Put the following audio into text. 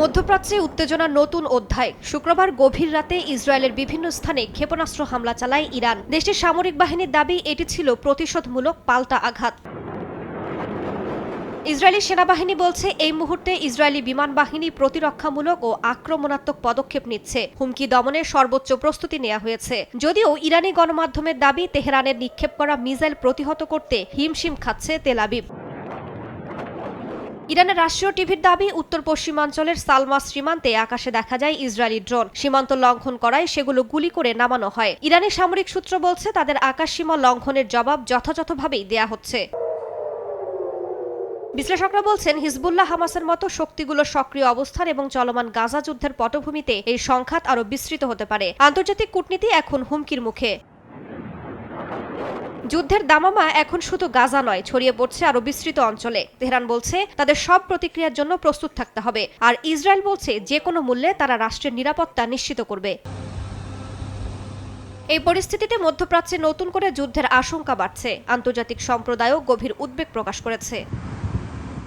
মধ্যপ্রাচ্যে উত্তেজনার নতুন অধ্যায়। শুক্রবার গভীর রাতে ইসরায়েলের বিভিন্ন স্থানে ক্ষেপণাস্ত্র হামলা চালায় ইরান। দেশটির সামরিক বাহিনীর দাবি এটি ছিল প্রতিশোধমূলক পাল্টা আঘাত। ইসরায়েলি সেনাবাহিনী বলছে এই মুহূর্তে ইসরায়েলি বিমান বাহিনী প্রতিরক্ষামূলক ও আক্রমণাত্মক পদক্ষেপ নিচ্ছে। হুমকি দমনের সর্বোচ্চ প্রস্তুতি নেওয়া হয়েছে। যদিও ইরানি গণমাধ্যমের দাবি তেহরানের নিক্ষেপ করা মিসাইল প্রতিহত করতে হিমশিম খাচ্ছে তেল আবিব। ইরানের রাষ্ট্রীয় টিভির দাবি, উত্তর পশ্চিমাঞ্চলের সালমাস সীমান্তে আকাশে দেখা যায় ইসরায়েলি ড্রোন। সীমান্ত লঙ্ঘন করায় সেগুলো গুলি করে নামানো হয়। ইরানি সামরিক সূত্র বলছে তাদের আকাশসীমা লঙ্ঘনের জবাব যথাযথভাবেই দেয়া হচ্ছে। বিশ্লেষকরা বলছেন হিজবুল্লাহ হামাসের মতো শক্তিগুলোর সক্রিয় অবস্থান এবং চলমান গাজা যুদ্ধের পটভূমিতে এই সংঘাত আরও বিস্তৃত হতে পারে। আন্তর্জাতিক কূটনীতি এখন হুমকির মুখে। যুদ্ধের দামামা এখন শুধু গাজা নয়, ছড়িয়ে পড়ছে আরও বিস্তৃত অঞ্চলে। তেহরান বলছে তাদের সব প্রতিক্রিয়ার জন্য প্রস্তুত থাকতে হবে, আর ইসরায়েল বলছে যে কোনো মূল্যে তারা রাষ্ট্রের নিরাপত্তা নিশ্চিত করবে। এই পরিস্থিতিতে মধ্যপ্রাচ্যে নতুন করে যুদ্ধের আশঙ্কা বাড়ছে। আন্তর্জাতিক সম্প্রদায়ও গভীর উদ্বেগ প্রকাশ করেছে।